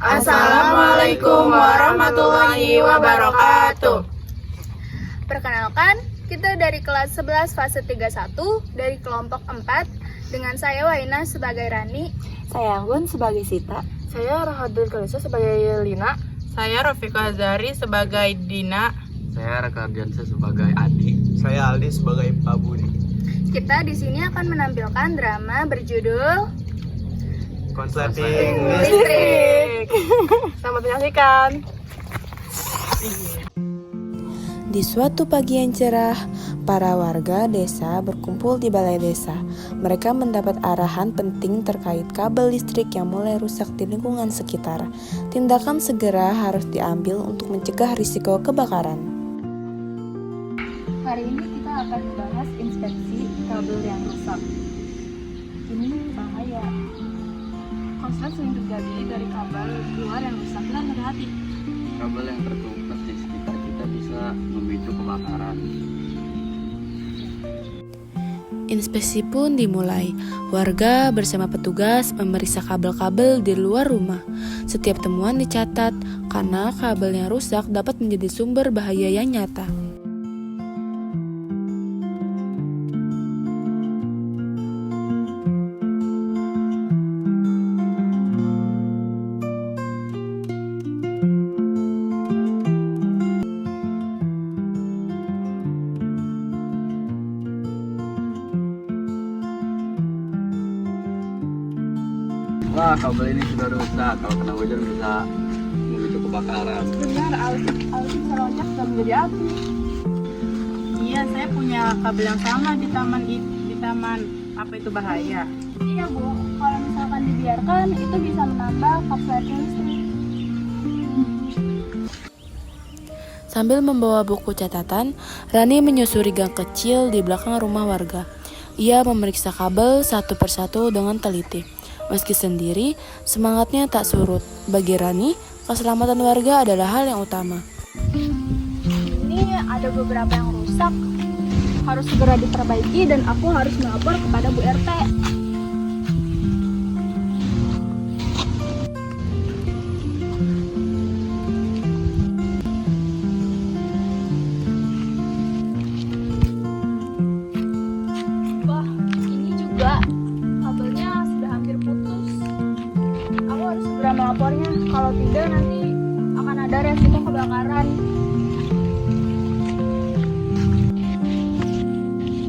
Assalamualaikum warahmatullahi wabarakatuh. Perkenalkan, kita dari kelas 11 fase 31 dari kelompok 4 dengan saya Waina sebagai Rani, saya Anggun sebagai Sita, saya Rahadul Kalisa sebagai Lina, Saya Rafika Azari sebagai Dina, saya Raka Ardiansyah sebagai Adi, saya Aldi sebagai Pak Budi. Kita di sini akan menampilkan drama berjudul Konsleting Listrik. Selamat menyaksikan. Di suatu pagi yang cerah, para warga desa berkumpul di balai desa. Mereka mendapat arahan penting terkait kabel listrik yang mulai rusak di lingkungan sekitar. Tindakan segera harus diambil untuk mencegah risiko kebakaran. Hari ini kita akan membahas inspeksi kabel yang rusak. Ini bahaya. Konslet sering terjadi dari kabel luar yang rusak, dan hati-hati. kabel yang terkelupas di sekitar kita bisa memicu kebakaran. Inspeksi pun dimulai. Warga bersama petugas memeriksa kabel-kabel di luar rumah. Setiap temuan dicatat karena kabel yang rusak dapat menjadi sumber bahaya yang nyata. Wah, kabel ini sudah rusak. Kalau kena hujan bisa memicu kebakaran. Benar, Aldi bisa loncat dan menjadi api. Iya, saya punya kabel yang sama di taman. Apa itu bahaya? Iya Bu, kalau misalkan dibiarkan itu bisa menambah korsleting listrik. Sambil membawa buku catatan, Rani menyusuri gang kecil di belakang rumah warga. Ia memeriksa kabel satu persatu dengan teliti. Meski sendiri, semangatnya tak surut. Bagi Rani, keselamatan warga adalah hal yang utama. Ini ada beberapa yang rusak, harus segera diperbaiki dan aku harus melapor kepada Bu RT. Wah, ini juga kabelnya sudah hampir putus. Aku harus segera melapornya, kalau tidak nanti akan ada resiko kebakaran.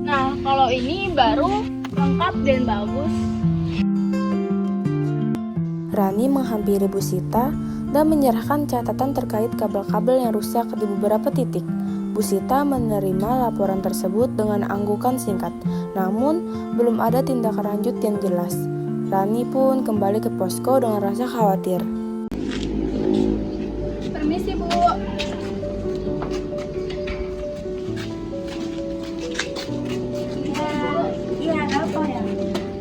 Nah, kalau ini baru lengkap dan bagus. Rani menghampiri Bu Sita dan menyerahkan catatan terkait kabel-kabel yang rusak di beberapa titik. Bu Sita menerima laporan tersebut dengan anggukan singkat, namun belum ada tindakan lanjut yang jelas. Rani pun kembali ke posko dengan rasa khawatir. Permisi, Bu. Iya, ada apa ya?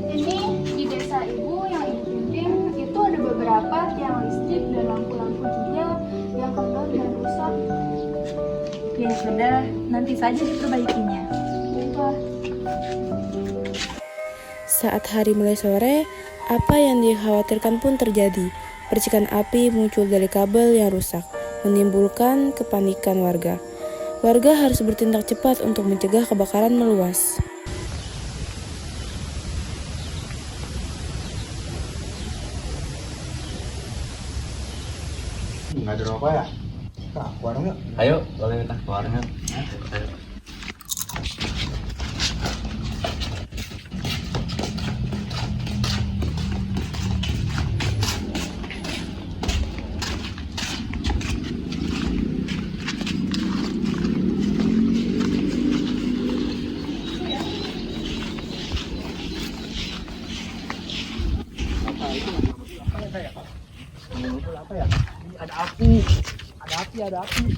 Ini di desa Ibu yang Ibu pimpin itu ada beberapa tiang listrik dan lampu-lampu juga yang kendor dan rusak. Ya sudah, nanti saja diperbaikinya. Baiklah. Saat hari mulai sore, apa yang dikhawatirkan pun terjadi. Percikan api muncul dari kabel yang rusak, menimbulkan kepanikan warga. Warga harus bertindak cepat untuk mencegah kebakaran meluas. Nggak ada rokok ya? Nah, warung yuk. Ayo, boleh minta ke warung yuk. Ayo. Ada api.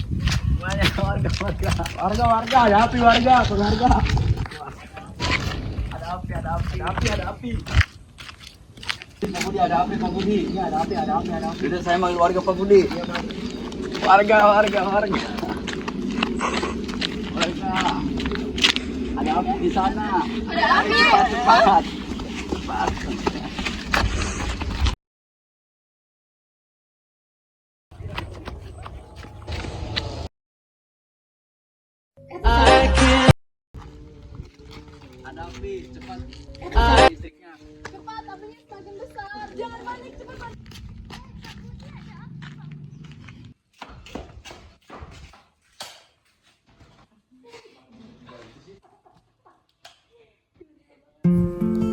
Banyak warga. Ada api warga. Ada api. Pak Budi, ada api Pak Budi. Ini ada api. Sudah saya manggil warga Pak Budi. Warga. Ada api di sana. Ada api. Cepat. Ada api, cepat. Listriknya. Cepat, apinya semakin besar. Jangan panik, cepat panik.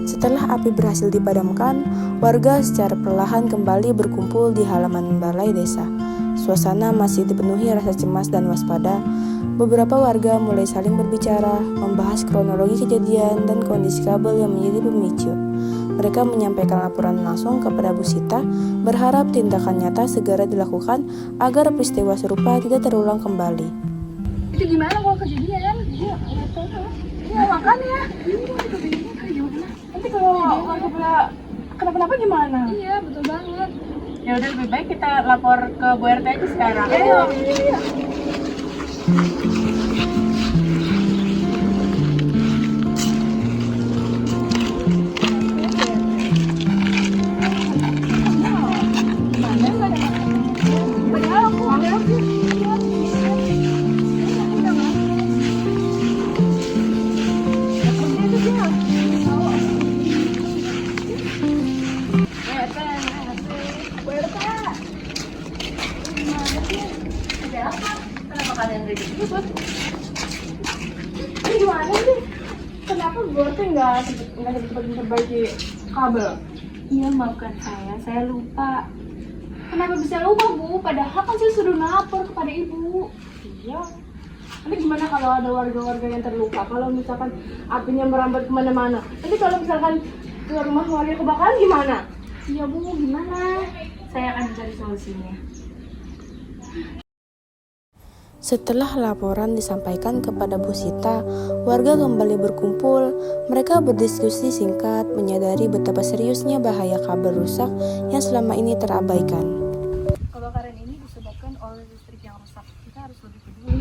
Setelah api berhasil dipadamkan, warga secara perlahan kembali berkumpul di halaman balai desa. Suasana masih dipenuhi rasa cemas dan waspada. Beberapa warga mulai saling berbicara, membahas kronologi kejadian dan kondisi kabel yang menjadi pemicu. Mereka menyampaikan laporan langsung kepada Bu Sita, berharap tindakan nyata segera dilakukan agar peristiwa serupa tidak terulang kembali. Itu gimana kalau kejadian? Iya, nggak tahu. Iya, makanya. Nanti kalau warga kenapa-napa gimana? Iya, betul banget. Ya udah lebih baik kita lapor ke Bu RT aja sekarang. Ayo. Ini gimana sih? Kenapa Borte nggak cepat memperbaiki kabel? Iya, maafkan saya lupa. Kenapa bisa lupa, Bu? Padahal kan saya sudah lapor kepada Ibu. Iya. Nanti gimana kalau ada warga-warga yang terluka? Kalau misalkan apinya merambat kemana-mana. Nanti kalau misalkan ke rumah warga kebakaran gimana? Iya, Bu, gimana? Saya akan cari solusinya. Setelah laporan disampaikan kepada Bu Sita, warga kembali berkumpul. Mereka berdiskusi singkat, menyadari betapa seriusnya bahaya kabel rusak yang selama ini terabaikan. Kebakaran ini disebabkan oleh listrik yang rusak. Kita harus lebih peduli.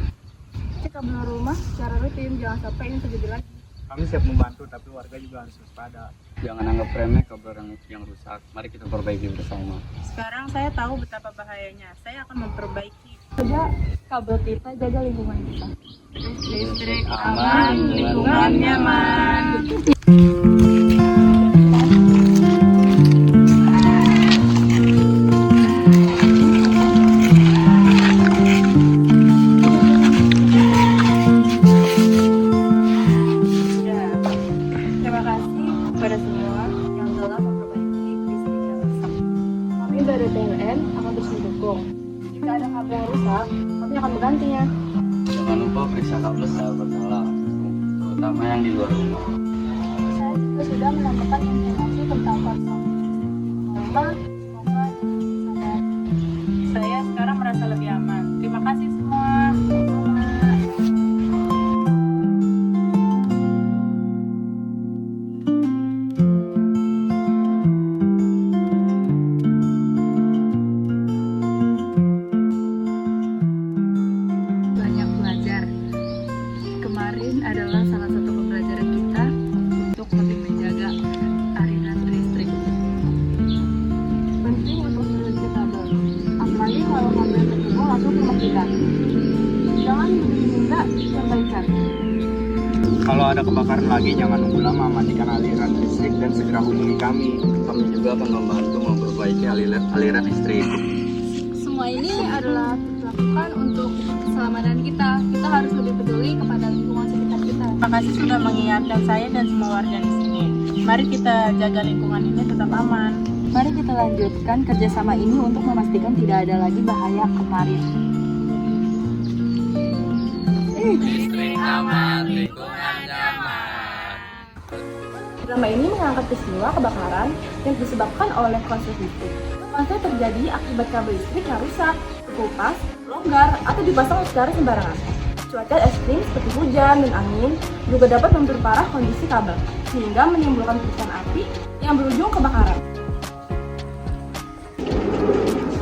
Cek kabel rumah secara rutin, jangan sampai ini terjadi lagi. Kami siap membantu, tapi warga juga harus waspada. Jangan anggap remeh kabel yang rusak. Mari kita perbaiki bersama. Sekarang saya tahu betapa bahayanya. Saya akan memperbaiki. Jaga kabel kita, jaga lingkungan kita. Listrik aman, lingkungan nyaman. Terima kasih kepada semua yang telah memperbaiki listrik yang rusak. Kami dari PLN akan terus mendukung. Jika ada kabel yang rusak, kami akan menggantinya. Jangan lupa periksa kabel secara berkala, terutama yang di luar rumah. Saya juga sudah menambahkan informasi tentang konsumsi. Semoga sadar. Saya sekarang merasa lebih aman. Terima kasih semua. Banyak belajar. Kemarin adalah salah satu pembelajaran kita untuk lebih menjaga aliran listrik. Penting untuk meneliti kabel. Apalagi kalau kabel terhubung langsung ke rumah kita. Jangan menunda perbaikan. Kalau ada kebakaran lagi, jangan nunggu lama, matikan aliran listrik dan segera hubungi kami. Kami juga akan membantu memperbaiki aliran listrik. Semua ini adalah dilakukan untuk keselamatan kita. Kita harus lebih peduli kepada lingkungan sekitar kita. Terima kasih sudah mengingatkan saya dan semua warga di sini. Mari kita jaga lingkungan ini tetap aman. Mari kita lanjutkan kerjasama ini untuk memastikan tidak ada lagi bahaya kemarin. Drama ini mengangkat peristiwa kebakaran yang disebabkan oleh konslet listrik. Konslet terjadi akibat kabel listrik yang rusak, terkelupas, longgar, atau dipasang secara sembarangan. Cuaca ekstrim seperti hujan dan angin juga dapat memperparah kondisi kabel, sehingga menimbulkan percikan api yang berujung kebakaran.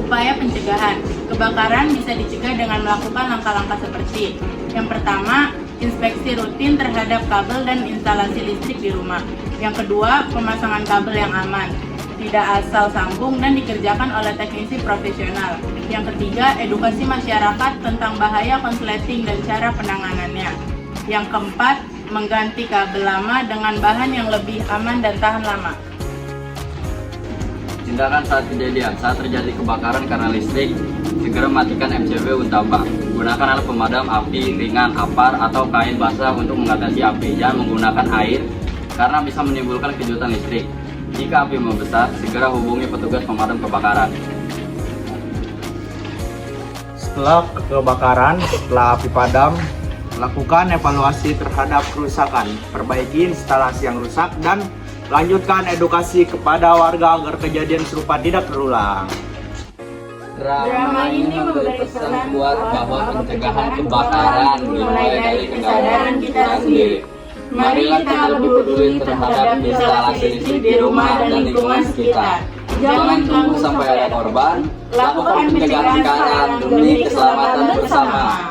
Upaya pencegahan. Kebakaran bisa dicegah dengan melakukan langkah-langkah seperti: yang pertama, inspeksi rutin terhadap kabel dan instalasi listrik di rumah. Yang kedua, pemasangan kabel yang aman. tidak asal sambung dan dikerjakan oleh teknisi profesional. Yang ketiga, edukasi masyarakat tentang bahaya konsleting dan cara penanganannya. Yang keempat, mengganti kabel lama dengan bahan yang lebih aman dan tahan lama. Tindakan saat kejadian, saat terjadi kebakaran karena listrik, segera matikan MCB utama. Gunakan alat pemadam api ringan, apar, atau kain basah untuk mengatasi api. Jangan menggunakan air, karena bisa menimbulkan kejutan listrik. Jika api membesar, segera hubungi petugas pemadam kebakaran. Setelah kebakaran, setelah api padam, lakukan evaluasi terhadap kerusakan, perbaiki instalasi yang rusak, dan lanjutkan edukasi kepada warga agar kejadian serupa tidak terulang. Drama ini memberi pesan kuat bahwa pencegahan kebakaran dimulai dari kesadaran kita sendiri. Mari kita lebih peduli terhadap instalasi listrik di rumah dan lingkungan sekitar. Jangan tunggu sampai ada korban, lakukan pencegahan sekarang demi keselamatan bersama.